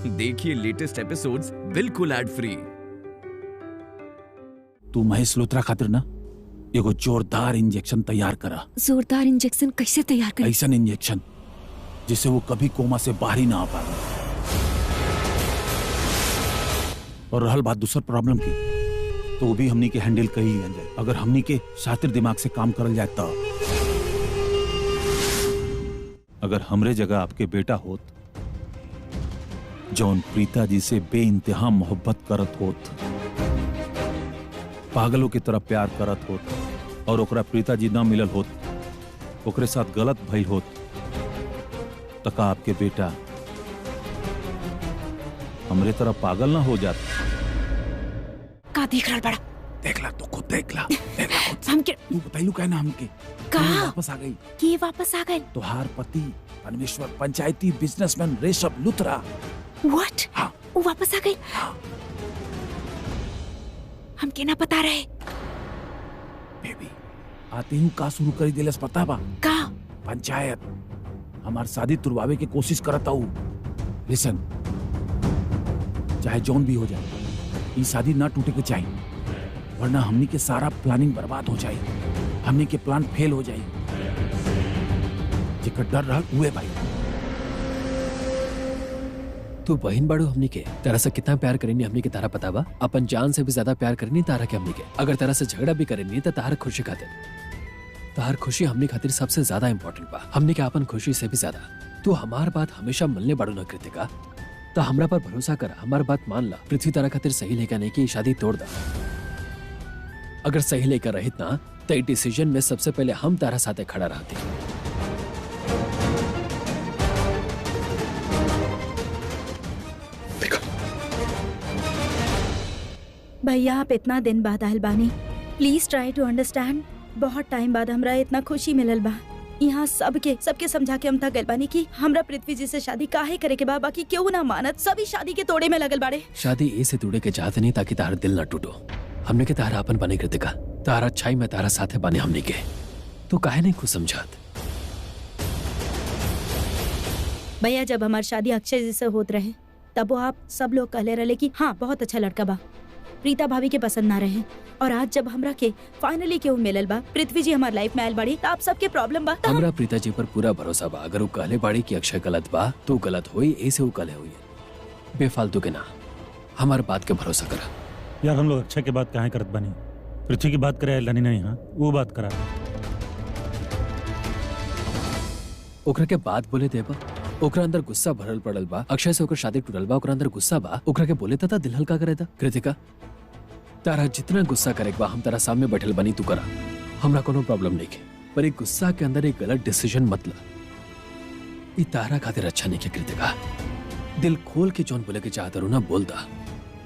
देखिए latest episodes बिल्कुल ad free. तू महेश लुथरा खातिर ना एगो जोरदार इंजेक्शन तैयार करा। जोरदार इंजेक्शन कैसे तैयार करें? ऐसा इंजेक्शन जिससे वो कभी कोमा से बाहर ही ना आ पाए। और रहल बात दूसर प्रॉब्लम की, तो वो भी हमनी के हैंडल कर ही जाए अगर हमनी के शातिर दिमाग से काम करल जाए तो। अगर हमरे जगह आपके बेटा होत जौन प्रीता जी से बेइंतहा मोहब्बत करत होत, पागलों की तरह प्यार करत होत और ओकरा प्रीता जी ना मिलल होत, ओकरे साथ गलत भइल होत, तका आपके बेटा हमरे तरह पागल ना हो जात। का देख रहा बड़ा? देख ला, तू खुद देख ला, देख ला खुद। हमके तू बताइलू कहना हमके कहा वापस आ गई। के वापस आ गए? तुहार पति परमेश्वर पंचायती बिजनेसमैन ऋषभ लुथरा। व्हाट? हाँ। वो वापस आ गए? हाँ। हमके ना पता रहे। बेबी आते ही का शुरू कर दिलस पता बा? का? पंचायत हमार शादी तुड़वावे की कोशिश करता हूँ। लिसन, चाहे जौन भी हो जाए ये शादी ना टूटे के चाहिए, वरना हमनी के सारा प्लानिंग बर्बाद हो जाए, हमनी के प्लान फेल हो जाए। जेकर डर रहा हुए भाई। तू बहन बाड़ू हमनी के तरह से कितना प्यार करेनी हमनी के तारा पता बा? अपन जान से भी ज्यादा प्यार करेनी तारा के हमनी के। अगर तरह से झगड़ा भी करेनी तो तार खुशी खातिर, तार खुशी हमनी खातिर सबसे ज्यादा इम्पोर्टेंट बा। हमनी के अपन खुशी से भी ज्यादा। तू हमार बात हमेशा मिलने बाड़ू ना कृतिका, तो हमरा पर भरोसा कर, हमार बात मान ला। पृथ्वी तारा खातिर सही लेकर नहीं की शादी तोड़ दा। अगर सही लेकर रहित ना तो डिसीजन में सबसे पहले हम तारा साथे खड़ा रहते। भैया आप इतना दिन बाद आयल बानी, प्लीज ट्राई टू अंडरस्टैंड। बहुत टाइम बाद हमरा इतना खुशी मिलल बा। यहाँ सबके समझा के हम थक गए बानी कि हमरा पृथ्वी जी से शादी काहे करे के बा, बाकी क्यों ना मानत, सभी शादी के तोड़े में लगल बाड़े। शादी ऐसे तोड़े के चाहते नहीं ताकि तारा दिल न टूटो। हमने के तारा अपन बने कृतिका, तारा अच्छाई में तारा साथे बने हमने के, तो काहे नहीं कुछ समझात? भैया जब हमारी शादी अक्षय जी से होत रहे तब वो आप सब लोग कहले रहे कि हाँ बहुत अच्छा लड़का बा, प्रीता भाभी के पसंद ना रहे। और आज जब हमरा के फाइनली केहू मिलल बा, पृथ्वी जी हमार लाइफ में आयल बाड़ी, तो आप सबके प्रॉब्लम बा। हमरा प्रीता जी पर पूरा भरोसा बा। अगर वो कहले बाड़ी कि अक्षय गलत बा तो गलत होई, ऐसे वो कहले हुई। बेफालतू के ना हमार बात के भरोसा करा। यार हम लोग अक्षय के बात काहे करत बनी? पृथ्वी की बात करे लनी नहीं, हाँ वो बात करा। ओकरा के बात बोले देबा, ओकरा अंदर गुस्सा भरल पड़ल बा। अक्षय से ओकर शादी टूटल बा, ओकरा अंदर गुस्सा बा। ओकरा के बोले था दिल हल्का करे था। कृतिका तारा जितना गुस्सा करे बा हम तारा सामने बैठल बनी, तू करा, हमरा कोनो प्रॉब्लम नहीं है। पर एक गुस्सा के अंदर एक गलत डिसीजन मत ला, ये तारा खातिर अच्छा नहीं है। कृतिका दिल खोल के जौन बोले के चाहत रू ना बोल दा,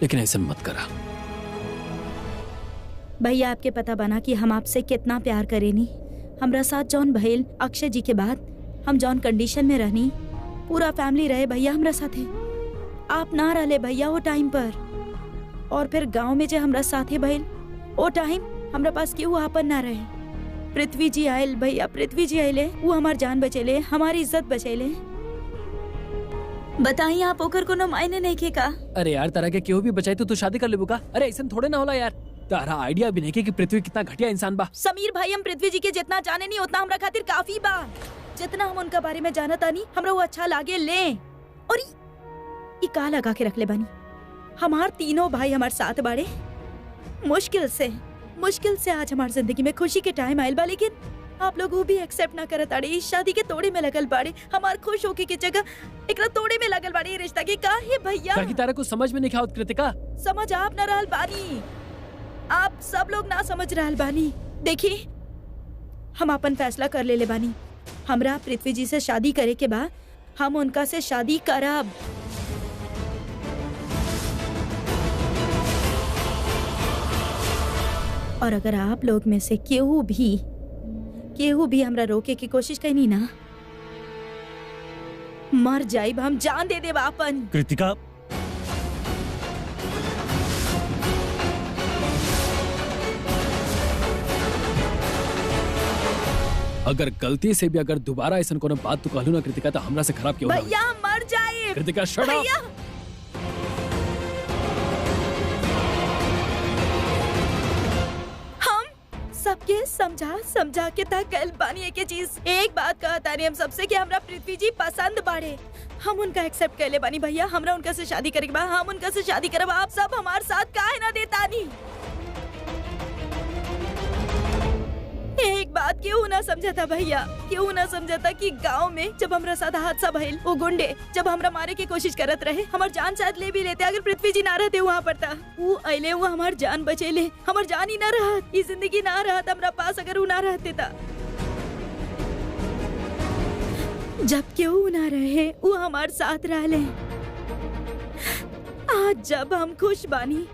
लेकिन ऐसा मत करा। भैया आपके पता बना कि हम आपसे कितना प्यार करेनी। हमरा साथ जौन भइल अक्षय जी के बाद हम जौन कंडीशन में रहनी, पूरा फैमिली रहे भैया हमरा साथे। आप ना रहले भैया वो टाइम पर, और फिर गांव में जे हमरा साथे भइल वो टाइम हमरा पास केहू आपन ना रहे। पृथ्वी जी आयल भैया, पृथ्वी जी आयले, वो हमार जान बचेले, हमारी इज्जत बचेले। बताइए आप ओकर कोनो मायने नहीं के का? अरे यार तारा के केहू भी बचाई तो तू शादी कर लेबू का? अरे ऐसा थोड़े ना होला यार। तारा आइडिया भी नहीं कि पृथ्वी कितना घटिया इंसान बा। समीर भाई हम पृथ्वी जी के जितना जाने नहीं उतना हमरा खातिर काफी बा। जितना हम उनका बारे में जानता नहीं हमरा वो अच्छा लागे ले। और ये का लगा के रख ले बानी, हमार तीनों भाई हमार साथ बाड़े। मुश्किल से आज हमार जिंदगी में खुशी के टाइम आयल बा, लेकिन आप लोग वो भी एक्सेप्ट ना करत आड़े। इस शादी के तोड़े में लगल बाड़े, हमार खुश होके की जगह एकरा तोड़े में लगल बाड़े। रिश्ता के का है भैया? ताकि तारा को समझ में नहीं आवत कृतिका। समझ आप ना रहल बानी, आप सब लोग ना समझ रहल बानी। देखी हम अपन फैसला कर ले बानी, हमरा पृथ्वी जी से शादी करे के बाद हम उनका से शादी करब। और अगर आप लोग में से केहू भी हमरा रोके की कोशिश करी ना, मर जाइब हम, जान दे देब आपन। कृतिका अगर गलती से भी अगर दोबारा ऐसा कोनो बात तू कहलू ना कृतिका तो हमरा से खराब क्यों ना? भैया मर जाए। Kritika shut up. सबके समझा समझा के था कल बानी के चीज। एक बात कहता नहीं हम सबसे कि हमरा पृथ्वी जी पसंद बाड़े, हम उनका एक्सेप्ट कर ले बानी भैया। हमरा उनका से शादी करे के बाद हम उनका से शादी करब। आप सब हमारे साथ काहे ना देता नहीं? एक बात क्यों ना समझा था भैया, क्यों ना समझा था कि गांव में जब हमरा साथ हादसा भइल, वो गुंडे जब हमरा मारे की कोशिश करत रहे, हमार जान शायद ले भी लेते अगर पृथ्वी जी ना रहते वहाँ पर था। वो अले वो हमार जान बचेले, हमार जान ही ना रहत, ये जिंदगी ना रहत हमरा पास अगर वो ना रहते था। जब क्यों ना रहे वो हमार साथ रहले। आज जब हम खुश बानी,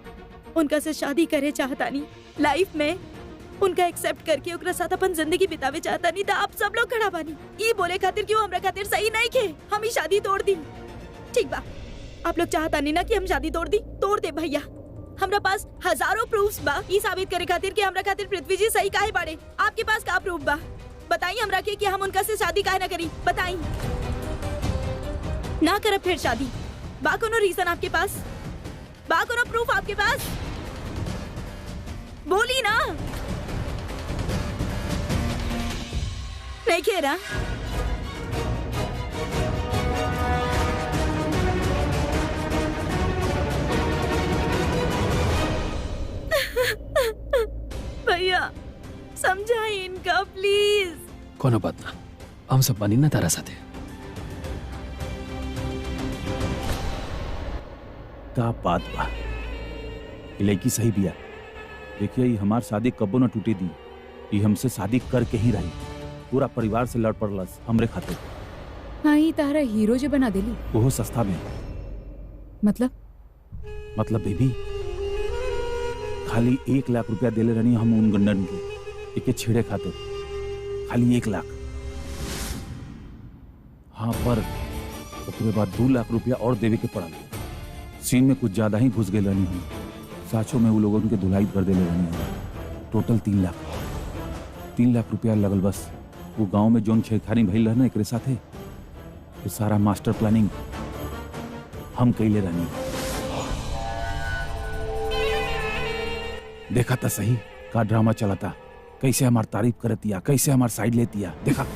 उनका से शादी करे चाहतानी, लाइफ में उनका एक्सेप्ट करके ओकरा साथ अपन जिंदगी बितावे चाहता नहीं था। आप सब लोग खड़ा बानी ये बोले खातिर क्यों हमरा खातिर सही नहीं खे हम ही शादी तोड़ दी। ठीक बा, आप लोग चाहता नहीं ना कि हम शादी तोड़ दी, तोड़ दे भैया। हमरा पास हजारों प्रूफ्स बा ये साबित करे खातिर कि हमरा खातिर पृथ्वी जी सही काहे बाड़े। आपके पास का प्रूफ बा? बताइए हमरा के कि हम उनका से शादी काहे ना करी, बताइए। ना करब फिर शादी, बा कोनो रीजन आपके पास? बा कोनो प्रूफ आपके पास? बोली ना। नहीं कह रहा। भैया समझाई इनका प्लीज। कोनो बात ना, हम सब बानी ना तारा साथे। का बात बा, ये लड़की सही बिया। देखिए ये हमार शादी कबो न टूटे दी, ये हमसे शादी करके ही रही। पूरा परिवार से लड़ पड़लस हमरे खातिर। हाँ ही तारा हीरो जो बना देली। वो सस्ता में मतलब बेबी खाली 1 लाख रुपया देले रहनी हम उन गंडन के एके छेड़े खातिर, खाली 1 लाख। हाँ पर उसके बाद 2 लाख रुपया और देवे के पड़ा। सीन में कुछ ज्यादा ही घुस गए रहनी हम। साचो में वो लोगों के धुलाई कर देले रहनी हम। टोटल 3 लाख रुपया लगल बस। वो गांव में जोन छेड़खानी भइल रहना एकरे साथे, तो सारा मास्टर प्लानिंग हम कैले रहनी। देखा था सही का ड्रामा चला था, कैसे हमार तारीफ करतिया, कैसे हमार साइड लेतिया। देखा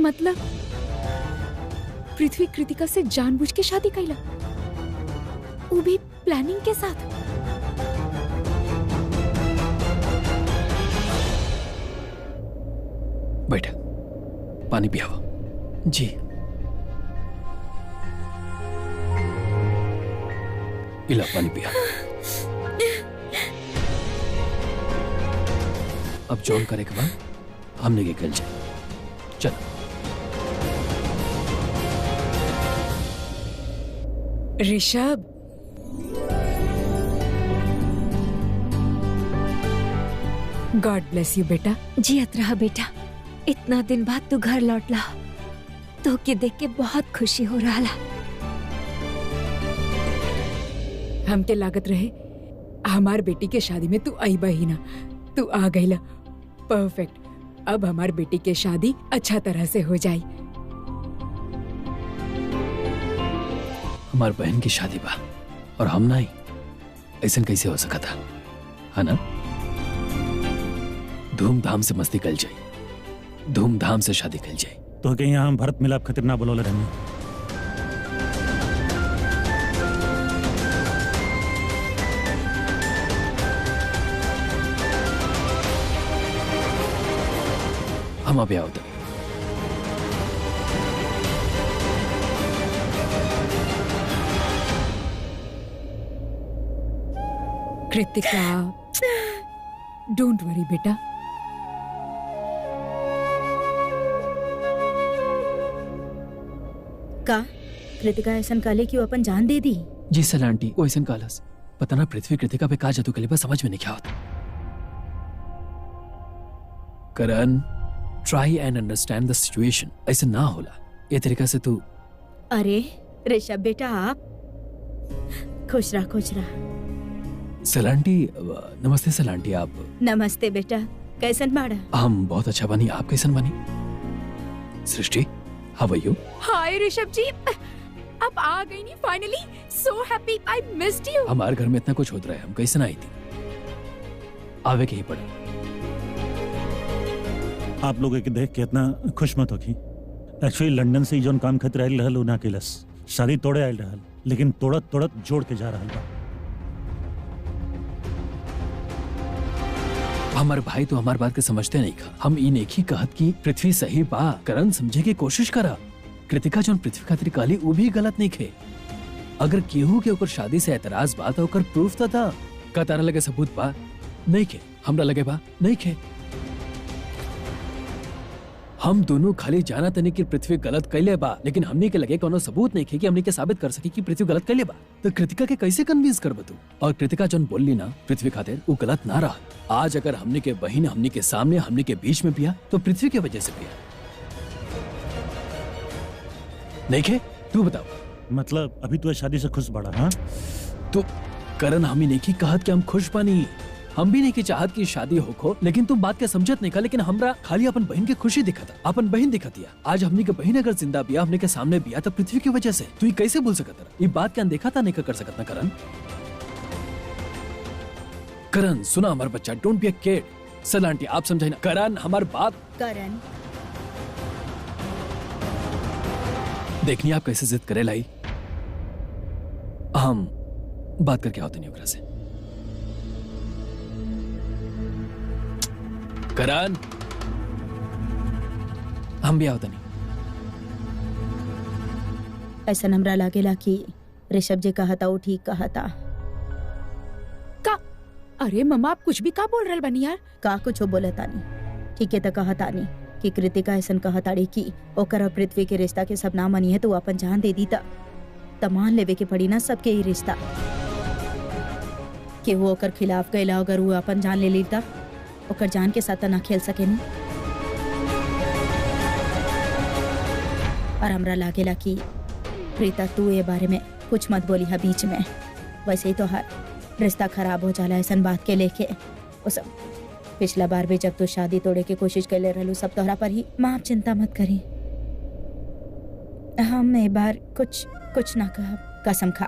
मतलब पृथ्वी कृतिका से जानबूझ के शादी कैला, वो भी प्लानिंग के साथ। बैठ, पानी पियावा। जी इला पानी पिया। अब जॉन करे के बाद हमने के कल जाए। चल ऋषभ, गॉड ब्लेस यू बेटा। जियत रहा बेटा, इतना दिन बाद तू घर लौटला तो के देख के बहुत खुशी हो रहा। हमके लागत रहे हमार बेटी के शादी में तू आई ही ना, तू आ गईला। परफेक्ट, अब हमार बेटी के शादी अच्छा तरह से हो जाई। हमार बहन की शादी बा और हम नहीं, ऐसा कैसे हो सका था, है ना? धूमधाम से मस्ती कल जाए, धूमधाम से शादी कल जाए। तो कहीं यहाँ हम भरत मिलाप खातिर ना बोलोले रहनी। हम अभी आओ। कृतिका, डोंट वरी बेटा। का कृतिका ऐसा काले क्यों अपन जान दे दी? जी सर आंटी, वो ऐसा कालस पता ना पृथ्वी कृतिका पे का जादू कले, बस समझ में नहीं क्या होता। Karan, try and understand the situation. ऐसे ना होला ये तरीका से तू। अरे ऋषभ बेटा, आप खुश रहा, खुश रहा। सलांटी, नमस्ते सलांटी। आप नमस्ते बेटा, कैसन बाड़ा? हम बहुत अच्छा बनी, आप कैसन बनी? सृष्टि, हाउ आर यू? हाय ऋषभ जी, आप आ गई नहीं finally. So happy, I missed you. हमारे घर में इतना कुछ होता है, हम कैसे ना आई थी, आवे के ही पड़ा। आप लोग के देख के इतना खुश मत होखी। एक्चुअली लंदन से जोन काम खतरा आयल रहल ना केलस, शादी तोड़े आयल रहल, लेकिन तोड़त तोड़त जोड़ के जा रहल बा। हमारे भाई तो हमारी बात के समझते नहीं खा। हम इन एक ही कहत की पृथ्वी सही बा, करण समझे की कोशिश करा। कृतिका जोन पृथ्वी खातिर कहली वो भी गलत नहीं खे। अगर केहू के ऊपर शादी से एतराज बा तो ओकर प्रूफ तो था। का तारा लगे सबूत बा? नहीं खे। हमरा लगे बा? नहीं खे। हम दोनों खाली जाना तनी कि पृथ्वी गलत कैले बा, लेकिन हमने के लगे कोनो सबूत नहीं खे कि हमने के साबित कर सकी कि पृथ्वी गलत कैले बा। तो कृतिका के कैसे कन्विंस कर बतू? और कृतिका जोन बोलली ना पृथ्वी खातिर वो गलत ना रहा। आज अगर हमने के बहन हमने के सामने हमने के बीच में पिया तो पृथ्वी की वजह से पिया। नहीं खे? तू बताओ। मतलब अभी तो शादी से खुश बड़ा? हाँ तो करण हम ही नहीं की कहत कि हम खुश बानी। हम भी नहीं की चाहत की शादी होखो, लेकिन तुम बात के समझत नहीं का। लेकिन हमरा खाली अपन बहन के खुशी दिखाता, अपन बहन दिखातिया। आज हमनी के बहन अगर जिंदा बिया, हमने के सामने बिया तो पृथ्वी की वजह से। तू कैसे भूल सकता? ये बात के अनदेखा था नहीं कर सकता ना करण। करण सुना हमारा बच्चा, डोंट बी अ किड। सल आंटी आप समझाई ना। करण हमारी बात। करण देखनी आप कैसे जिद करे लाई। हम बात करके आओ नहीं ओकरा से। करण हम भी आवत नहीं। ऐसा हमरा लागेला कि ऋषभ जी कहा था वो ठीक कहा था। का? अरे मम्मा आप कुछ भी का बोल रहे बनी यार? का कुछ हो बोला तानी? ठीक है तो कहा तानी कि कृतिका ऐसा कहा ताड़ी कि ओकर और पृथ्वी के रिश्ता के सब ना मनी है तो वो अपन जान दे दी त मान लेवे के पड़ी ना सबके ही रिश्ता कि वो ओकर खिलाफ गईला। अगर वो अपन जान ले ली त ओकर जान के साथ ना खेल सके नहीं। और हमरा लागेला कि प्रीता तू ये बारे में कुछ मत बोली है बीच में। वैसे ही तो हर रिश्ता खराब हो जाला ऐसा बात के लेके। वो सब पिछला बार भी जब तू शादी तोड़े की कोशिश कर ले रहलू सब तोहरा पर ही। माँ आप चिंता मत करी, हम एक बार कुछ ना कह, कसम खा।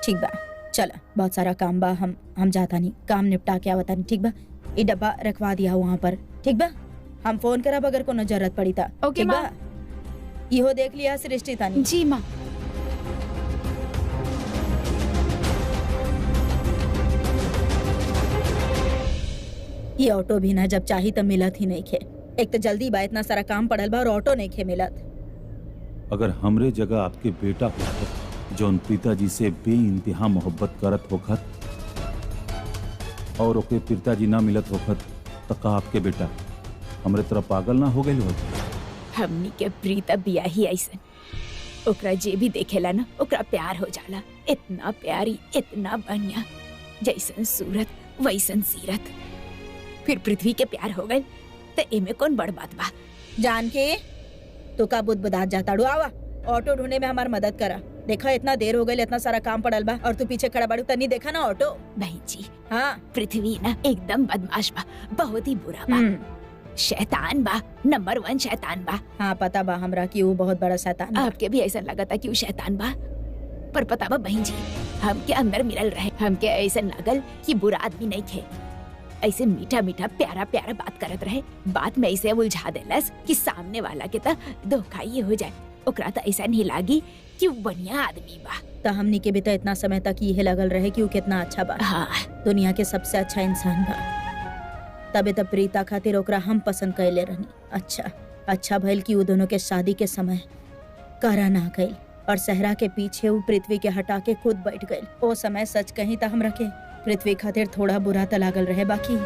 ठीक बा, चला बहुत सारा काम बा, हम जाता नहीं, काम निपटा के आवता नहीं। ठीक बा, ये डब्बा रखवा दिया वहाँ पर। ठीक बा, हम फोन करब अगर कोनो जरूरत पड़ी था। ओके ठीक बा, माँ। इहो देख लिया सृष्टि तानी। जी माँ। ये ऑटो भी ना जब चाही तब मिलत ही नहीं खे। एक तो जल्दी बा, इतना सारा काम पड़ल बा और ऑटो नहीं खे मिलत। अगर हमरे जगह आपके बेटा होखत जौन पिताजी से बेइंतहा मोहब्बत करत होखत और ओके पिताजी ना मिलत होखत तो का आपके बेटा हमरे तरह पागल ना हो गए होत? हमनी के प्रीता बिया ही ऐसन, ओकरा जे भी देखेला ना ओकरा प्यार हो जाला। इतना प्यारी, इतना बढ़िया, जैसन सूरत वैसन सीरत। फिर पृथ्वी के प्यार हो गए तो एमे कौन बड़ बात बा? जान के तो का बुद बुदात जाता डू। आवा ऑटो ढूंढने में हमार मदद करा। देखा इतना देर हो गई, इतना सारा काम पड़ल बा और तू पीछे खड़ा बाड़ू तनी देखा ना ऑटो। बहन जी, हाँ पृथ्वी ना एकदम बदमाश बा, बहुत ही बुरा बा, शैतान बा, नंबर 1 शैतान बा। हाँ पता बा हमरा कि वो बहुत बड़ा शैतान बा। आपके भी ऐसा लगा था कि वो शैतान बा, पर पता बा बहन जी, हमके अंदर मिलल रहे, हमके ऐसा लागल कि बुरा आदमी नहीं थे। ऐसे मीठा मीठा प्यारा प्यारा बात करत रहे, बात में ऐसे उलझा देलस कि सामने वाला के तो धोखा ही हो जाए। ओकरा तो ऐसा नहीं लागी कि वो बढ़िया आदमी बा। तो हमनी के भी तो इतना समय तक ये लगल रहे कि वो कितना अच्छा बा, हाँ दुनिया के सबसे अच्छा इंसान बा। तबे तो प्रीता खातिर ओकरा हम पसंद कैले रहनी। अच्छा भइल कि वो दोनों के शादी के समय करा ना गइल और सहरा के पीछे वो पृथ्वी के हटा के खुद बैठ गइल। वो समय सच कहीं तो हम रखे पृथ्वी खातिर थोड़ा बुरा तो लागल रहे, बाकी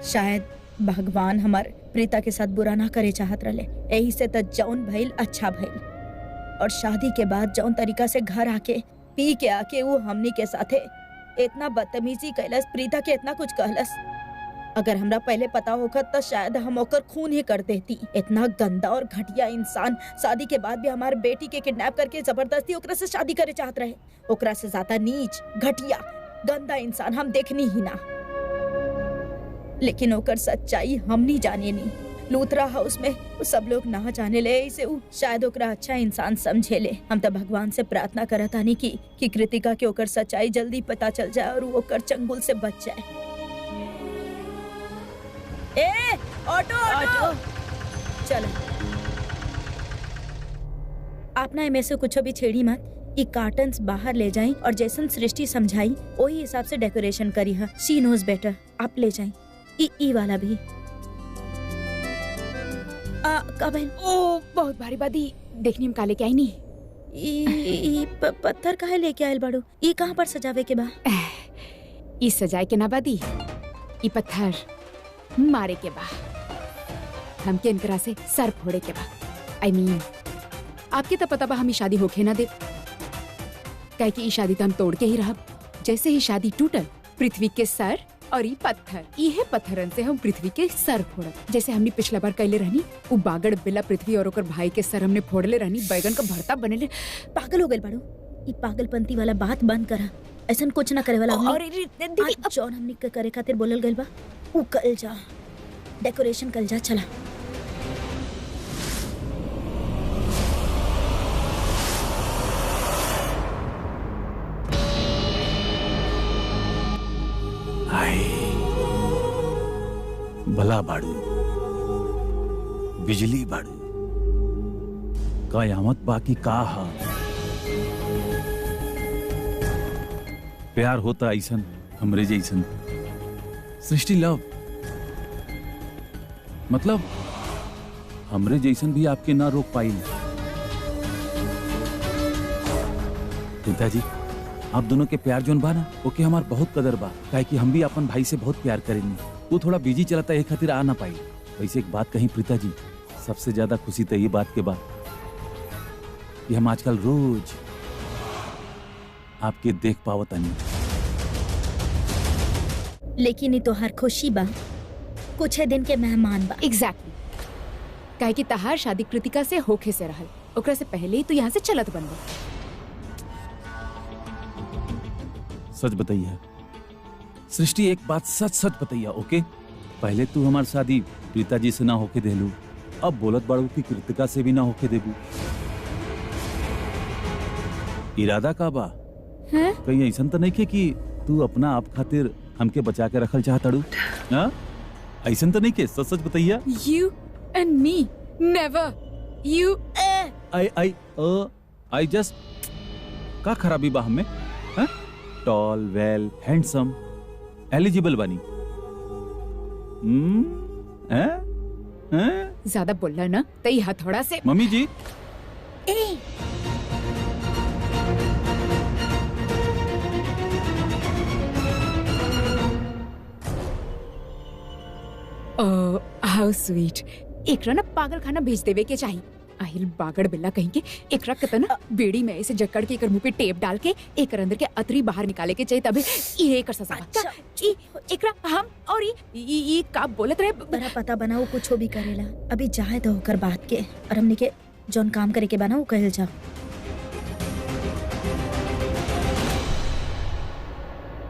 शायद भगवान हमार प्रीता के साथ बुरा ना करे चाहत रहे। यही से तो जौन भइल अच्छा भइल। और शादी के बाद जौन तरीका से घर आके पी के आके वो हमनी के साथे इतना बदतमीजी कैलस, प्रीता के इतना कुछ कहलस। अगर हमरा पहले पता होखत तो शायद हम ओकर खून ही कर देती। इतना गंदा और घटिया इंसान शादी के बाद भी हमारे बेटी के किडनैप करके जबरदस्ती ओकरा से शादी करे चाहत रहे। ओकरा से ज्यादा नीच, घटिया, गंदा इंसान हम देखनी ही ना, लेकिन ओकर सच्चाई हम नहीं जाने नी। लूथरा हाउस में सब लोग ना जाने ले, इसे शायद ओकरा अच्छा इंसान समझे ले। हम तो भगवान से प्रार्थना करत आनी कि कृतिका के ओकर सच्चाई जल्दी पता चल जाए और वो ओकर चंगुल से बच जाए। ए ऑटो ऑटो चलो, आप ना इनमें से कुछ भी छेड़ी मत। ये कार्टन्स बाहर ले जाएं और जैसन सृष्टि समझाई वही हिसाब से डेकोरेशन करी है। शी नोज बेटर, आप ले जाएं। ई वाला भी कबन। ओ बहुत भारी बादी, देखनी हम काले के आई नहीं। पत्थर काहे लेके आयल बाड़ू? ई कहाँ पर सजावे के बा? ई सजाए के ना बादी, ई पत्थर मारे के बा। हमके इनकरा से सर फोड़े के बा। I mean, आपके तो पता बा हम शादी होके ना दे, काहे कि ई शादी तो हम तोड़ के ही रहब। जैसे ही शादी टूटल, पृथ्वी के सर और ई पत्थर, इहे पत्थरन से हम पृथ्वी के सर फोड़ब। जैसे हमने पिछला बार कैले रहनी, उ बागड़ बिला पृथ्वी और ओकर भाई के सर हमने फोड़ले रहनी, बैगन का भरता बनेले। पागल हो गए बाड़ू, ई पागलपंती वाला बात बंद करा। ऐसा कुछ ना करे वाला और दीदी जॉन हमने के करे खातिर बोलल गइल बा, उ कल जा डेकोरेशन कल जा। चला भला बाड़ू, बिजली बाड़ू, कयामत बाकी का हा। प्यार होता ऐसन हमरे जैसन, सृष्टि लव, मतलब हमरे जैसन भी आपके ना रोक पाई। पिताजी, आप दोनों के प्यार जोन बा ना, ओके हमार बहुत कदर बा, काहे कि हम भी अपन भाई से बहुत प्यार करेंगे। वो थोड़ा बिजी चलाता है, खातिर आ ना पाई। वैसे एक बात कहीं पिताजी, सबसे ज्यादा खुशी तो ये बात के बाद कि हम आजकल रोज आपके देख पावत नहीं। लेकिन ये तो हर खुशी बा, कुछ दिन के मेहमान बा। एग्जैक्टली, काहे कि तहार शादी कृतिका से होके से रहल, ओकरा से पहले ही तू यहाँ से चलत बनबो। सच बताइए सृष्टि, एक बात सच सच बताइए, ओके? पहले तू हमार शादी पिताजी से ना होके देलू, अब बोलत बाड़ू की कृतिका से भी ना होके देबू। इरादा का बा? कहीं ऐसा तो नहीं कि तू अपना आप खातिर हमके बचा के रखल चाहताड़ू? हाँ, ऐसा तो नहीं के? सच सच बताइए। You and me never. You I just का खराबी बा हमें? हाँ? टॉल, वेल, हैंडसम, एलिजिबल बनी। ज्यादा बोलना ना, तई हथौड़ा से। मम्मी जी, हाउ स्वीट। एकरा ना पागल खाना भेज देवे के चाहिए। आहिल बागड़ बिल्ला कहीं के एकरा कतना बेड़ी में ऐसे जकड़ के एकर मुंह पे टेप डाल के एकर अंदर के अतरी बाहर निकाले के चाहिए, तबे ये एकर सजा। अच्छा, एकरा हम और ये का बोलत रहे बड़ा पता बनाओ, कुछ भी करेला। अभी जाए तो होकर बात के, और हमने के जौन काम करे के बनाओ कहल जा।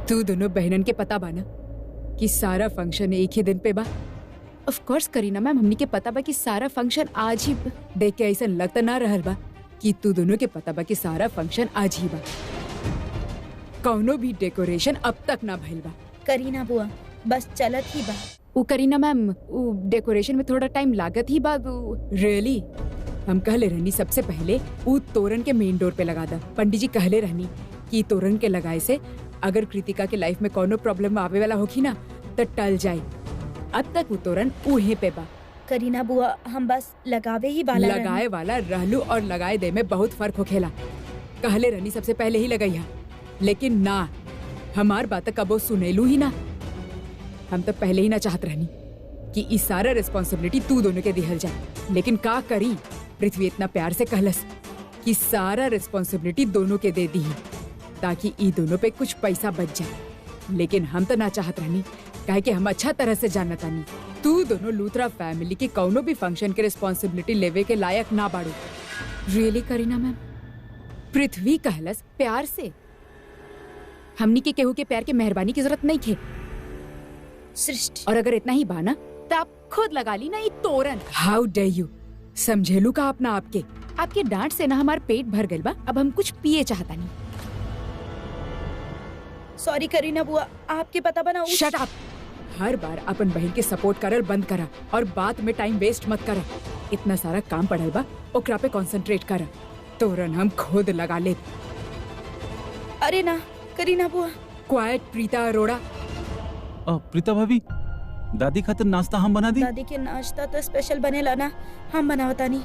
तू दोनों बहनन के पता बाना कि सारा फंक्शन एक ही दिन पे बा। ऑफ कोर्स करीना मैम, हमनी के पता बा कि सारा फंक्शन आज ही। देख के ऐसा लगता ना रहल बा कि तू दोनों के पता बा कि सारा फंक्शन आज ही बा। कौनो भी डेकोरेशन अब तक ना भइल बा। करीना बुआ बस चलत ही बा। वो करीना मैम, वो डेकोरेशन में थोड़ा टाइम लागत ही बा। रियली हम कहले रहनी सबसे पहले वो तोरण के मेन डोर पे लगा दा। पंडित जी कहले रहनी कि तोरण के लगाए से अगर कृतिका के लाइफ में कोनो प्रॉब्लम आवे वाला होगी ना तो टल जाए। अब तक वो तोरण उहे पे बा। करीना बुआ हम बस लगावे ही वाला लगाए वाला रहलू और लगाए दे में बहुत फर्क होखेला। कहले रहनी सबसे पहले ही लगैया, लेकिन ना, हमार बात कबो सुनेलू ही ना। हम तो पहले ही ना चाहत रहनी कि इस सारा रिस्पॉन्सिबिलिटी तू दोनों के दिहल जाए, लेकिन का करी, पृथ्वी इतना प्यार से कहलस कि सारा रिस्पॉन्सिबिलिटी दोनों के दे दी ताकि ई दोनों पे कुछ पैसा बच जाए। लेकिन हम तो ना चाहत रहनी, काहे कि हम अच्छा तरह से जानत आनी तू दोनों लूथरा फैमिली के कौनो भी फंक्शन के रिस्पॉन्सिबिलिटी लेवे के लायक ना बाड़ू। रियली करीना मैम, पृथ्वी कहलस प्यार से, हमनी के केहू के प्यार के मेहरबानी की जरूरत नहीं थे। सृष्टि, और अगर इतना ही बहाना तो आप खुद लगा ली ना ये तोरण। हाउ डे यू, समझेलू का अपना आपके। आपके डांट से ना हमार पेट भर गइल बा, अब हम कुछ पिए चाहता नहीं। सॉरी करीना बुआ, आपके पता बना शट अप। हर बार अपन बहन के सपोर्ट करल बंद करा और बात में टाइम वेस्ट मत करा। इतना सारा काम पड़ल बा, ओकरा पे कंसंट्रेट करा। तोरण हम खुद लगा ले। अरे ना करीना बुआ। क्वाइट प्रीता अरोड़ा। प्रीता भाभी, दादी खातिर नाश्ता हम बना दी। दादी के नाश्ता तो स्पेशल बनेला ना, हम बनावता नहीं।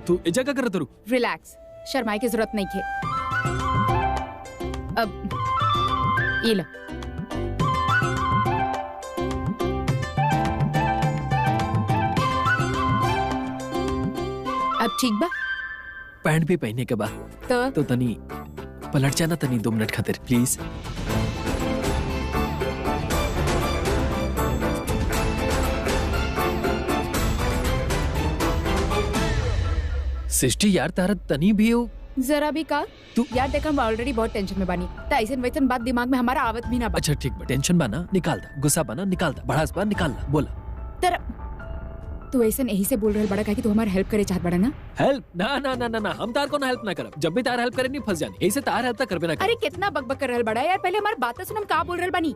तू एजा क्या करत रू? रिलैक्स, शर्माए की जरूरत नहीं थे। अब ये लो। अब ठीक बा? पैंट भी पहनने के बाद तो तनी पलट जाना तनी 2 मिनट खातिर प्लीज। सृष्टि यार तारा तनी भी हो जरा भी का तू यार देख, हम ऑलरेडी बहुत टेंशन में बानी। त ऐसन वैसन बात दिमाग में हमारा आवत भी ना बा। अच्छा ठीक बा, टेंशन बना निकाल दा, गुस्सा बना निकाल दा, भड़ास बा निकाल दा, बोला। तेरा तू ऐसन यही से बोल रहल बड़ा कि तू हमार हेल्प करे चाहत बड़ा ना? हेल्प ना ना ना ना ना, हम तार को ना हेल्प ना करब। जब भी तार हेल्प करे नहीं फंस जानी, ऐसे तार हेल्प करबे ना कर। अरे कितना बकबक कर रहल बड़ा यार, पहले हमारी बात सुन, हम का बोल रहल बानी।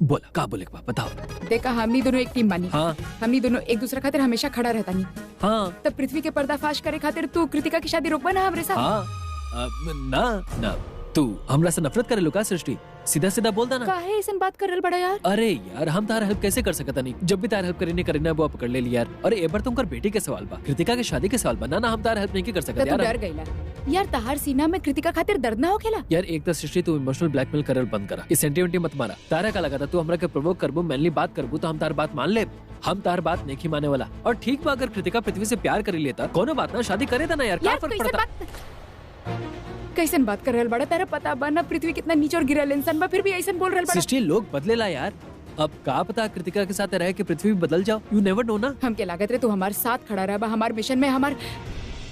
बोला का बोले बा बताओ। देखा हमनी दोनों एक टीम बानी। हाँ हमनी दोनों एक दूसरे खातिर हमेशा खड़ा रहता नहीं। हाँ तब पृथ्वी के पर्दाफाश करे खातिर तू कृतिका की शादी रोकबा ना हमरे साथ? हाँ ना ना, तू हमरा से नफरत करे लुका सृष्टि, सीधा सीधा बोल देना। काहे ऐसन बात कर रहल बड़ा यार? अरे यार हम तार हेल्प कैसे कर सकता नहीं, जब भी तार हेल्प करे नहीं करे ना वो पकड़ ले लिया यार। अरे एक बार तुमकर बेटी के सवाल बा, कृतिका के शादी के सवाल बा ना, हम तार हेल्प नहीं कर सकते तू यार। डर गईला यार, तहार सीना में कृतिका खातिर दर्द ना होखेला? यार एक तो सृष्टि तू इमोशनल ब्लैकमेल करल बंद करा, इस सेंटिमेंट मत मारा। तारा का लगा था तू हमरा के प्रोवोक करबो, मैनली बात करबो तो हम तार बात मान ले। हम तार बात नहीं माने वाला। और ठीक बा, अगर कृतिका पृथ्वी से प्यार कर लेता कोनो बात ना, शादी करे था ना यार, क्या फर्क पड़ता। कैसन बात कर रहल बड़ा? तेरा पता बा ना पृथ्वी कितना नीचे और गिरल इंसान बा, फिर भी ऐसन बोल रहल बड़ा। सृष्टि लोग बदलेला यार, अब का पता कृतिका के साथ रह के पृथ्वी भी बदल जाओ, यू नेवर नो ना। हमके लागत रहे तू हमारे साथ खड़ा रहा बा हमार मिशन में हमार,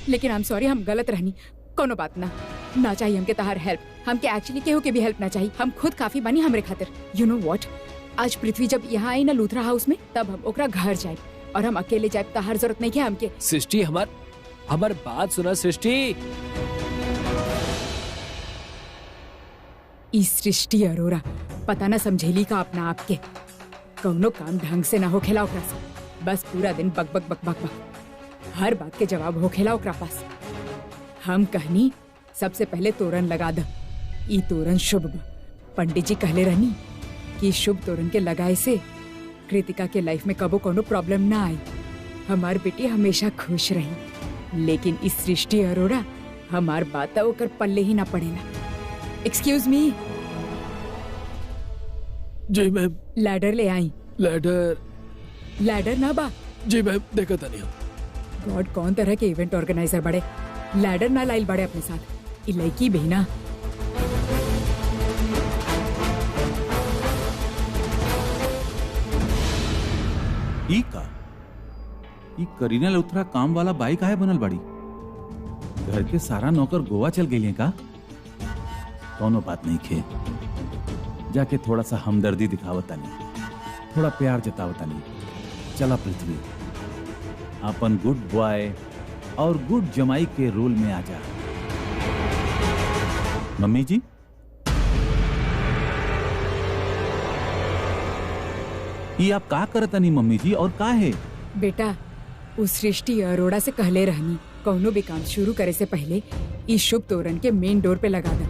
लेकिन हम सॉरी, हम गलत रहनी। कोनो बात ना चाहिए हमके तहार हेल्प, हमके एक्चुअली केहू के भी हेल्प ना चाहिए। हम खुद काफी बनी हमरे खातिर। यू नो व्हाट, आज पृथ्वी जब यहाँ आई ना लूथरा हाउस में, तब हम ओकरा घर जाए और हम अकेले जाए। तहार जरूरत नहीं है हमके। सृष्टि हमार बात सुना सृष्टि। ई सृष्टि अरोड़ा पता ना समझेली का अपना आपके, कौनो काम ढंग से ना होखेला ओकरा से। बस पूरा दिन बक बक बक बक बक, हर बात के जवाब होखेला ओकरा पास। हम कहनी सबसे पहले तोरण लगा द, ई तोरण शुभ बा। पंडित जी कहले रहनी कि शुभ तोरण के लगाए से कृतिका के लाइफ में कबो कोनो प्रॉब्लम ना आई, हमार बेटी हमेशा खुश रही। लेकिन इस सृष्टि अरोड़ा हमार बात ओकर पल्ले ही ना पड़ेला। Excuse me. जी मैम। लैडर ले आई। लैडर ना बा? जी मैम, देखा था नहीं। गॉड, कौन तरह के इवेंट ऑर्गेनाइजर बड़े, लैडर ना लाइल बड़े अपने साथ। इलाकी बहना ई का ई करीना लुथरा काम वाला बाई काहे बनल बाड़ी? घर के सारा नौकर गोवा चल गए का? कौनो बात नहीं खे, जाके थोड़ा सा हमदर्दी दिखावता नहीं, थोड़ा प्यार जतावता नहीं। चला पृथ्वी, अपन गुड बॉय और गुड जमाई के रोल में आ जा। मम्मी जी, ये आप का करता नहीं मम्मी जी, और का है? बेटा, उस सृष्टि अरोड़ा से कहले रहनी कौनो भी काम शुरू करे से पहले इस शुभ तोरण के मेन डोर पे लगा दा।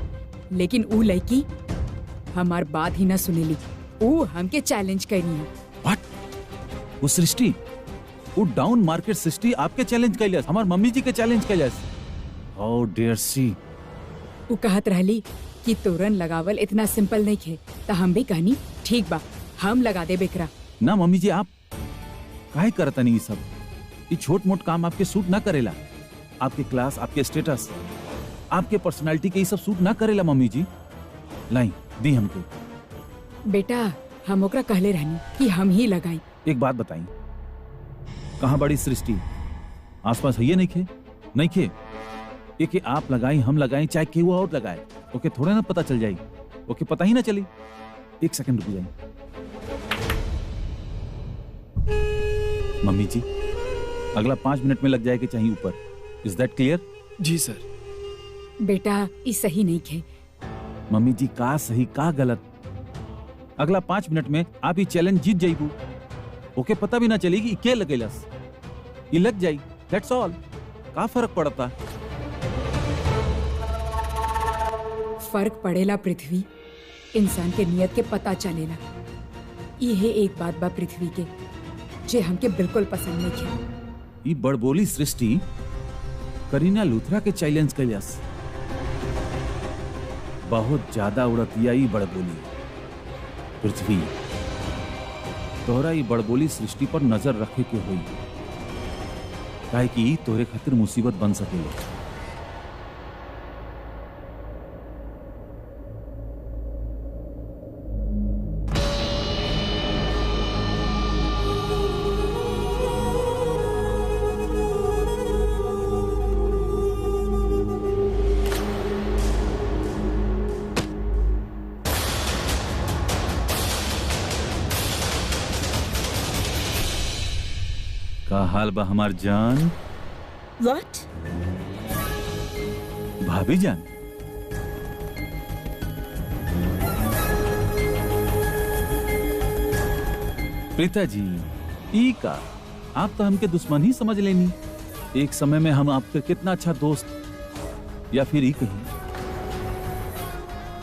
लेकिन ऊ लड़की हमार बात ही ना सुनेली, ऊ हमके चैलेंज करनी है। व्हाट? वो सृष्टि, वो डाउन मार्केट सृष्टि आपके चैलेंज कैलस, हमार मम्मी जी के चैलेंज कैलस। हाउ डेयर सी। ऊ कहत रहली कि तोरण लगावल इतना सिंपल नहीं खे, तो हम भी कहनी ठीक बा, हम लगा दे बेकरा। ना मम्मी जी, आप काहे करता नहीं? सब ये छोट मोट काम आपके सूट ना करेला। आपके क्लास, आपके स्टेटस, आपके पर्सनालिटी के ये सब सूट ना करेला मम्मी जी। लाई दी हमको। बेटा, हम ओकरा कहले रहनी कि हम ही लगाई। एक बात बताई, कहाँ बड़ी सृष्टि? आसपास है ये नहीं खे? नहीं खे? ये कि आप लगाई, हम लगाई, चाहे केहू और लगाए, ओके थोड़े ना पता चल जाई, ओके पता ही ना चली। एक सेकंड रुक जाए। मम्मी जी, अगला 5 मिनट में लग जाएगी चाहिए ऊपर। Is that clear? जी सर। बेटा ई सही नहीं खे। मम्मी जी, का सही का गलत? अगला 5 मिनट में आप ये चैलेंज जीत जाइबू। ओके पता भी ना चलेगी के लगेलस, ये लग जाई, दैट्स ऑल। का फर्क पड़ता? फर्क पड़ेला पृथ्वी, इंसान के नियत के पता चलेला। ये एक बात बा पृथ्वी के जे हमके बिल्कुल पसंद नहीं खे। ये बड़बोली सृष्टि करीना लूथरा के चैलेंज कैलस। बहुत ज्यादा उड़तिया ई बड़बोली। पृथ्वी, तोहरा ई बड़बोली सृष्टि पर नजर रखे के होई, काहे कि तोहरे खातिर मुसीबत बन सकेला। का हाल बा हमार जान? व्हाट? भाभी जान, प्रीता जी, ई का आप तो हमके दुश्मन ही समझ लेनी। एक समय में हम आपके कितना अच्छा दोस्त, या फिर ई कहीं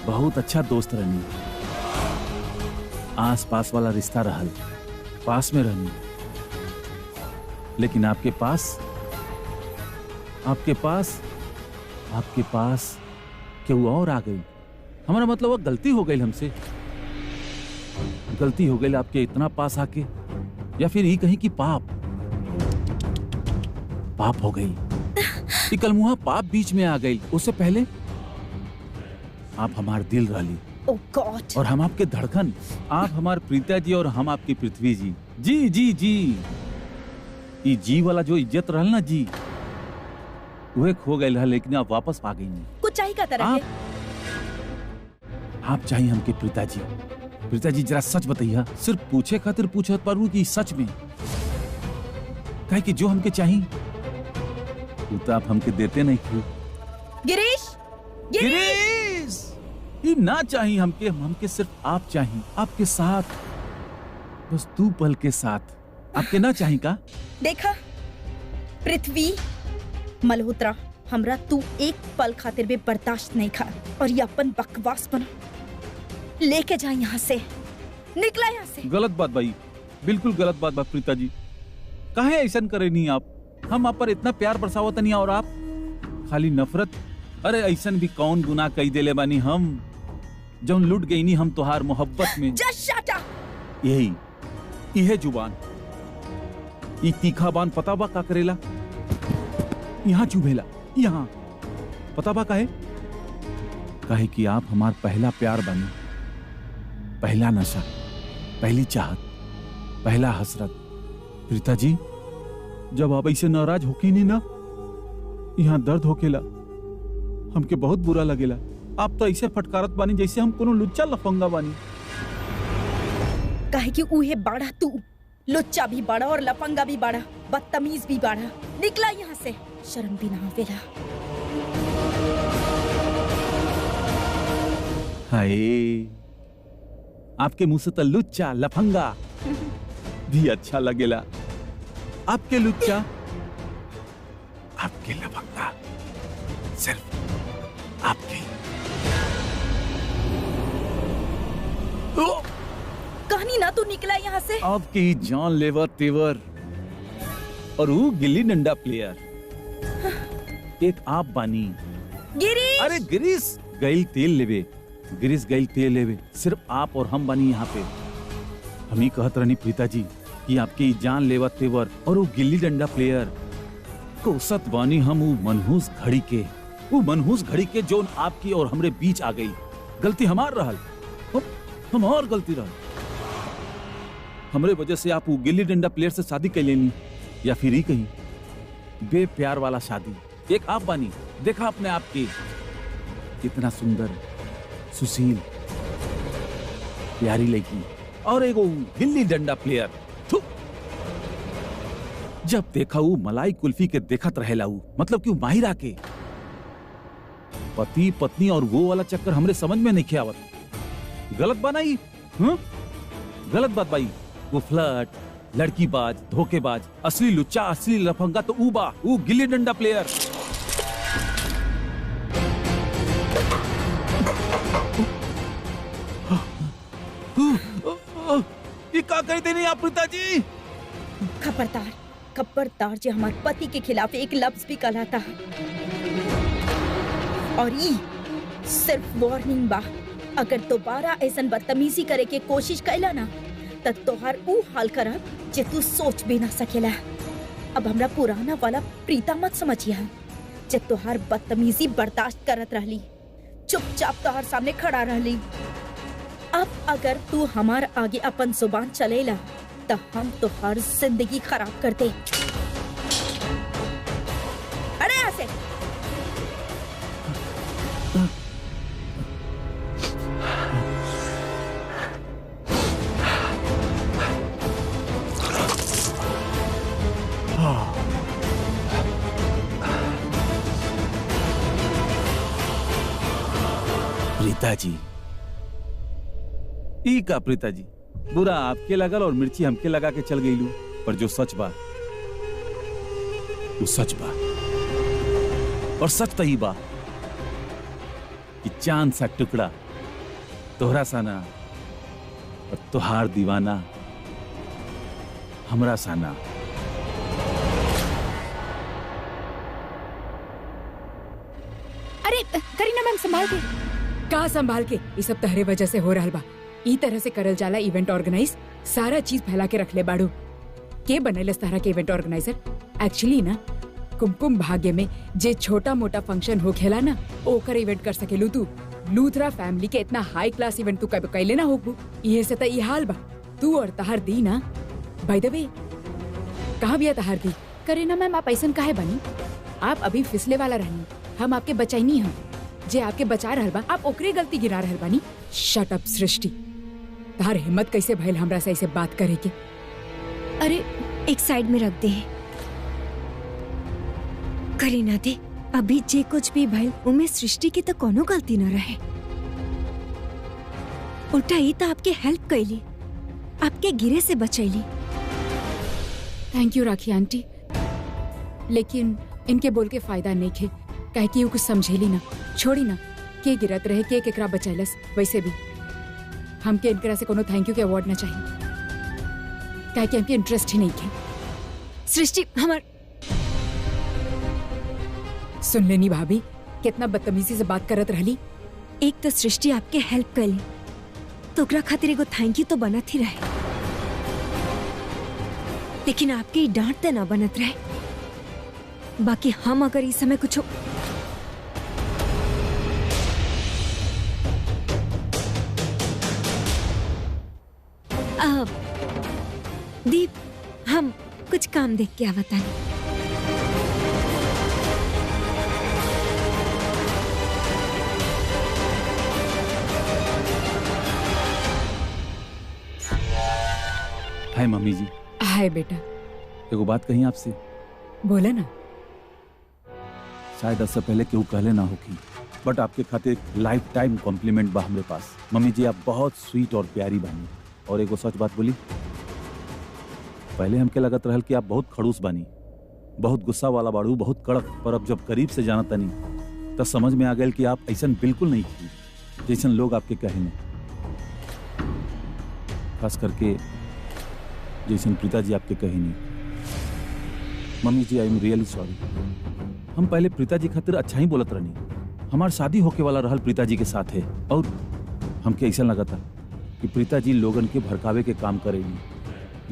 बहुत अच्छा दोस्त रहनी। आस पास वाला रिश्ता रहल, पास में रहनी। लेकिन आपके पास केहू और आ गई। हमारा मतलब वो गलती हो गई हमसे, गलती हो गई आपके इतना पास आके, या फिर ये कहीं कि पाप हो गई। ये कलमुहा पाप बीच में आ गई। उससे पहले आप हमार दिल राली, ओह गॉड, और हम आपके धड़कन। आप हमार प्रीता जी और हम आपकी पृथ्वी जी। जी जी जी, ये जी वाला जो इज्जत रहल ना जी, वह खो गई है, लेकिन आप वापस आ गई नहीं। कुछ चाहिए का तरह आप चाहिए हमके प्रीता जी। प्रीता जी जरा सच बताइए, सिर्फ पूछे खातिर पूछत पारू कि सच में काहे कि जो हमके चाहिए वो तो आप हमके देते नहीं क्यों? गिरीश, गिरीश, ये ना चाहिए हमके सिर्फ आप चाहिए, आपके साथ, बस 2 पल के साथ। आपके ना चाहिए का? देखा पृथ्वी मल्होत्रा, हमरा तू एक पल खातिर भी बर्दाश्त नहीं खा, और ये अपन बकवास बना लेके जा यहाँ से, निकला यहाँ से। गलत बात भाई, बिल्कुल गलत बात बा प्रीता जी। काहे ऐसन करे नहीं आप? हम आप पर इतना प्यार बरसावत नहीं, और आप खाली नफरत। अरे ऐसन भी कौन गुनाह कई देले बानी हम, जौन लुट गई नहीं हम तुहार मोहब्बत में। Just shut up! यही जुबान, ये तीखा बान पता बा का करेला? यहाँ चुभेला, यहाँ पता बा काहे? काहे कि आप हमार पहला प्यार बनी, पहला नशा, पहली चाहत, पहला हसरत। प्रीता जी, जब आप ऐसे नाराज होके नहीं ना, यहाँ दर्द होकेला, हमके बहुत बुरा लगेला। आप तो ऐसे फटकारत बानी जैसे हम कोनो लुच्चा लफंगा बानी। काहे कि उहे बाड़ा तू, लुच्चा भी बाड़ा और लफंगा भी बाड़ा, बदतमीज भी बाड़ा। निकला यहाँ से, शर्म भी ना आवेला। हाय, आपके मुंह से तो लुच्चा लफंगा भी अच्छा लगेला। आपके लुच्चा, आपके लफंगा, सिर्फ आपके। कहानी ना तू निकला यहाँ से। आपकी जान लेवा तेवर, और वो गिल्ली डंडा प्लेयर एक आप बानी। गिरीश! अरे गिरीश गैल तेल लेवे, गिरीश गैल तेल लेवे, सिर्फ आप और हम बानी यहाँ पे। हम ही कहत रहनी प्रीता जी कि आपकी जान लेवा तेवर और वो गिल्ली डंडा प्लेयर कोसत बानी हम वो मनहूस घड़ी के जो आपकी और हमरे बीच आ गई। गलती हमार रहल, हमार गलती रहल। हमरे वजह से आप वो गिल्ली डंडा प्लेयर से शादी कर लेनी, या फिर ही कहीं बेप्यार वाला शादी। एक आप बानी, देखा अपने आप के कितना सुंदर, सुशील, प्यारी लड़की, और एगो गिल्ली डंडा प्लेयर। थू। जब देखा वो मलाई कुल्फी के देखत रहेला, मतलब कि माहिरा के पति पत्नी और वो वाला चक्कर हमरे समझ में नहीं आवत। गलत बनाई, गलत बात भाई। वो फ्लर्ट, लड़कीबाज, धोखेबाज, असली लुच्चा, असली लफंगा तो ऊबा, वो गिल्ली डंडा प्लेयर। ये क्या कहते नहीं आप पिताजी? खबरदार, खबरदार जो हमारे पति के खिलाफ एक लफ्ज भी कहलाता है। और ये सिर्फ वार्निंग बा, अगर दोबारा ऐसन बदतमीजी करे के कोशिश कैला ना तब तोहार ऊ हाल करब जे तू सोच भी ना सकेला। अब हमरा पुराना वाला प्रीता मत समझिया, जे तोहार बदतमीजी बर्दाश्त करत रहली, चुपचाप तोहार सामने खड़ा रहली। अब अगर तू हमार आगे अपन जुबान चलेला तो हम तोहार जिंदगी खराब कर दे। अरे ऐसे प्रीता जी, ई का प्रीता जी, बुरा आपके लगल और मिर्ची हमके लगा के चल गई लू, पर जो सच बा वो सच बा। और सच तो ही बा कि चांद सा टुकड़ा तोहरा साना और तोहार दीवाना हमरा साना। अरे करीना मैम संभाल के। का संभाल के? ये सब तहरे वजह से हो रहा बा। ई तरह से करल जाला इवेंट ऑर्गेनाइज, सारा चीज फैला के रख ले बाड़ू। के बनैलस तरह के इवेंट ऑर्गेनाइजर? एक्चुअली ना कुमकुम भाग्य में जे छोटा मोटा फंक्शन हो खेला ना ओकर इवेंट कर सकेलू तू। लूथरा फैमिली के इतना हाई क्लास इवेंट तू कब कैले ना होगू। ये से त ई हाल बा। तू और तहार दी ना, बाय द वे कहाँ बिया तहार दी? करीना मैम आप ऐसा काहे बनी? आप अभी फिसले वाला रहनी, हम आपके बचाई हम। जे आपके बचा रहल बा आप ओकरे गलती गिरा रहल बानी। शट अप सृष्टि, तहार हिम्मत कैसे भइल हमरा से ऐसे बात करे के? अरे एक साइड में रख दे करीना दे। अभी जे कुछ भी भइल उमे सृष्टि की तो कोनो गलती न रहे। उल्टा ही तो आपके हेल्प कैली, आपके गिरे से बचैली। थैंक यू राखी आंटी, लेकिन इनके बोल के फायदा नहीं खे, कहे कि कुछ समझेली ना। छोड़ी ना, के गिरत रहे के केकरा बचैलस। वैसे भी हमके इनकरा से कोनो थैंक यू के अवार्ड ना चाहिए, कहे कि हमके इंटरेस्ट ही नहीं खे। सृष्टि हमार सुन लेनी भाभी, कितना बदतमीजी से बात करत रहली। एक तो सृष्टि आपके हेल्प कैली तो ओकरा खातिर एगो थैंक यू तो बनत ही रहे, लेकिन आपके ई डांट ते ना बनत रहे। बाकी हम अगर इस समय कुछ दीप, हम कुछ काम देख के आवता नहीं। हाय मम्मी जी। हाय बेटा। एगो बात कही आपसे। बोला ना। शायद इससे पहले केहू कहले ना होगी, बट आपके खातिर लाइफ टाइम कॉम्प्लीमेंट बा हमरे पास। मम्मी जी आप बहुत स्वीट और प्यारी बानी। और एगो सच बात बोली, पहले हमके लगत रहल कि आप बहुत खड़ूस बानी, बहुत गुस्सा वाला बाड़ू, बहुत कड़क, पर अब जब करीब से जाना तनी तब समझ में आ गया कि आप ऐसा बिल्कुल नहीं थी जैसन लोग आपके कहे। खास करके जैसन प्रीता जी आपके कहे नहीं। मम्मी जी आई एम रियली सॉरी। हम पहले प्रीता जी खातिर अच्छा ही बोलत रहनी। हमार शादी होके वाला रहल प्रीता जी के साथ है, और हमके ऐसा लगा था कि प्रीता जी लोगन के भड़कावे के काम करेगी,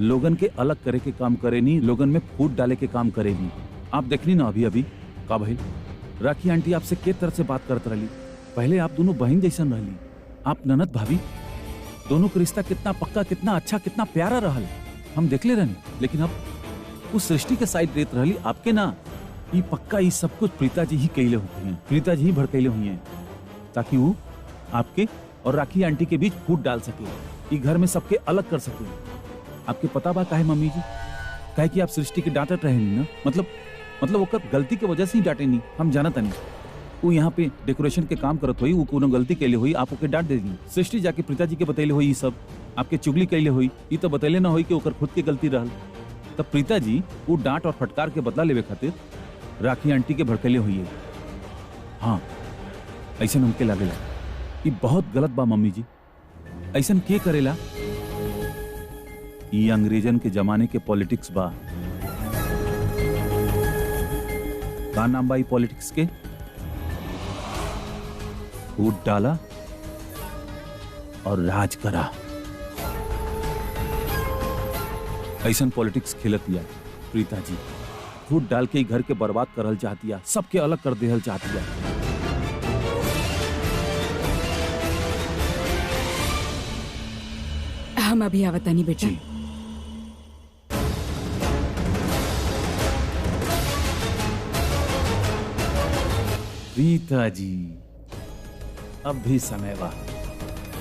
लोगन के अलग करे के काम करेनी, लोगन में फूट डाले के काम करेगी। आप देखनी ना अभी अभी का भाई राखी आंटी आपसे के तरह से बात करत रही। पहले आप दोनों बहन जैसन रहली, आप ननद भाभी, दोनों का रिश्ता कितना पक्का, कितना अच्छा, कितना प्यारा रहल। हम देखले रहनी, लेकिन अब उस सृष्टि के साइड देत रहली आपके ना। ये पक्का ये सब कुछ प्रीता जी ही कैले होती हैं, प्रीता जी ही भड़कैले हुई हैं, ताकि वो आपके और राखी आंटी के बीच फूट डाल सके, ये घर में सबके अलग कर सके। आपके पता बा काहे मम्मी जी? काहे कि आप सृष्टि के डांटत रहे ना, मतलब ओकर गलती के वजह से ही डांटे नहीं, हम जानत नहीं। वो यहाँ पे डेकोरेशन के काम करत हुई, वो कोनो गलती कैले हुई, आप ओके डांट दे दी। सृष्टि जाके प्रीता जी के बतैले हुई, ये सब आपके चुगली कैले हुई, ये तो बतैले ना हुई कि ओकर खुद की गलती रहल। तब प्रीता जी वो डांट और फटकार के बदला लेवे खातिर राखी आंटी के भड़कैले हुई है। हाँ, ऐसा हमके लागेला ये बहुत गलत बा मम्मी जी। ऐसा के करेला? ये अंग्रेजन के जमाने के पॉलिटिक्स बा। का नाम बा पॉलिटिक्स के? फूट डाला और राज करा। ऐसा पॉलिटिक्स खेलत दिया प्रीता जी। फूट डाल के घर के बर्बाद करल चाहतिया, सबके अलग कर देहल चाहतिया। हम अभी आवतानी बेटा। प्रीता जी, अब भी समय बा,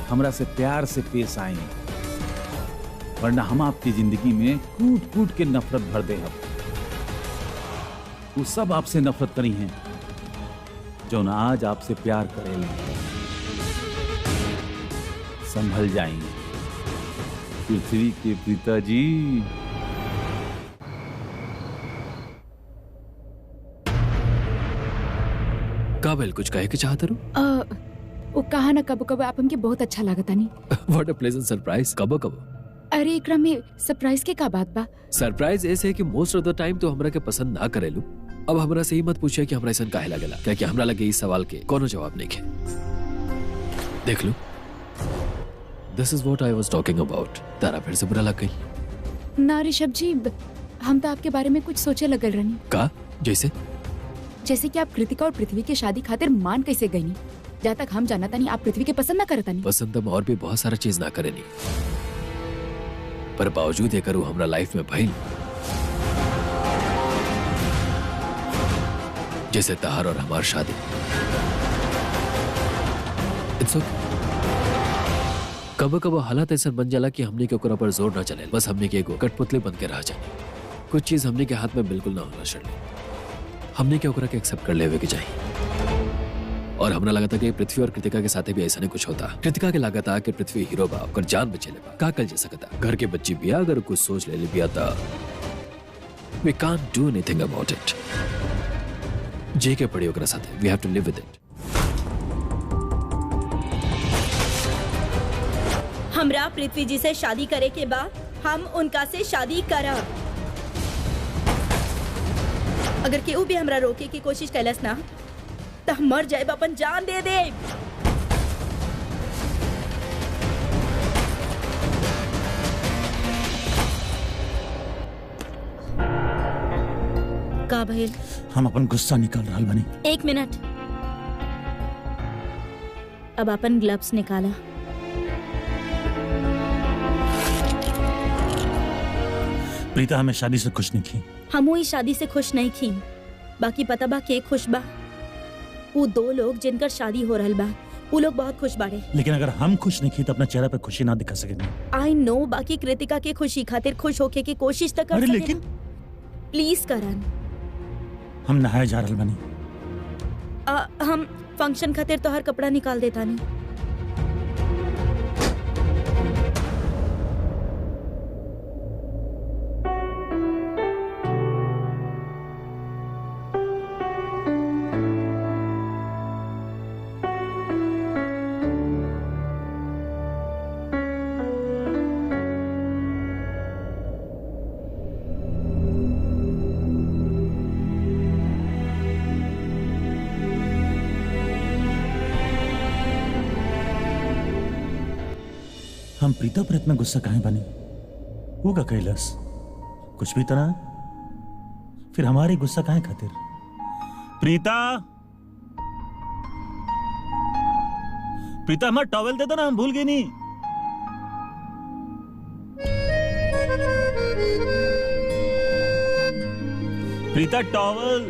हमरा से प्यार से पेश आए, वरना हम आपकी जिंदगी में कूट कूट के नफरत भर दे। अब वो सब आपसे नफरत करी हैं जो ना आज आपसे प्यार करेंगे। संभल जाएंगे पृथ्वी के प्रीता जी। काबिल कुछ कहे के चाहते रू? वो कहा ना कबो कबो आप हमके बहुत अच्छा लागता नहीं। What a pleasant surprise. कबो कबो? अरे एकरा में सरप्राइज के का बात बा? सरप्राइज ऐसे है कि मोस्ट ऑफ द टाइम तो हमरा के पसंद ना करेलू। अब हमरा से ही मत पूछे कि हमरा ऐसा काहे लगेला, क्या कि हमरा लगे इस सवाल के कोनो जवाब नहीं है। देख लो, दिस is what I was talking about. तारा फिर से बुरा लग गई? ना ऋषभ जी, हम तो आपके बारे में कुछ सोचे लगल रहनी। का? जैसे कि आप कृतिका और पृथ्वी की शादी खातिर मान कैसे गई नहीं? जहाँ तक हम जानता नहीं आप पृथ्वी के पसंद ना करता नहीं। पसंद हम और भी बहुत सारा चीज ना करे नहीं, पर बावजूद ये करूँ हमरा लाइफ में भइल, जैसे तहार और हमार शादी। इट्स ओके। कबो हालात ऐसा बन जाला कि हमने के ऊपर पर जोर ना चले, बस हमने के एगो कठपुतली बन के रह जाए। कुछ चीज हमने के हाथ में बिल्कुल ना होना चाहिए, हमने के ओकरा के एक्सेप्ट कर लेवे के चाहिए। और हमरा लगा था कि पृथ्वी और कृतिका के साथ भी ऐसा नहीं कुछ होता। कृतिका के लगा था कि पृथ्वी हीरो बा, ओकर जान बचे ले बा, का कल जा सकता। घर के बच्ची बिया अगर कुछ सोच ले बिया था, we can't do anything about it। जे के पड़ी ओकरा साथ, we have to live with it। हमरा पृथ्वी जी से शादी करे के बाद हम उनका से शादी करा। अगर केहू भी हमरा रोके की कोशिश कैलस ना तो हम मर जाए, अपन जान दे दे। का भइल? हम अपन गुस्सा निकाल रहा बनी। एक मिनट, अब अपन ग्लव्स निकाला। प्रीता हमें शादी से खुश नहीं की। हम इस शादी से खुश नहीं थी, बाकी पता बा के खुश बा? वो दो लोग जिनकर शादी हो रहल बा, वो लोग बहुत खुश बाड़े। लेकिन अगर हम खुश नहीं की तो अपना चेहरा पे खुशी ना दिखा सकेंगे। आई नो, बाकी कृतिका के खुशी खातिर खुश होके की कोशिश तक कर अरे सके लेकिन ना। प्लीज करण, हम नहाए जा रहल बनी। हम फंक्शन खातिर तो हर कपड़ा निकाल देता नहीं। हम प्रीता पर इतना गुस्सा काहे बनी? वो का कैलाश कुछ भी तरह, फिर हमारे गुस्सा काहे खातिर? प्रीता, प्रीता हमारा टॉवेल दे दो ना, हम भूल गए नहीं। प्रीता टॉवल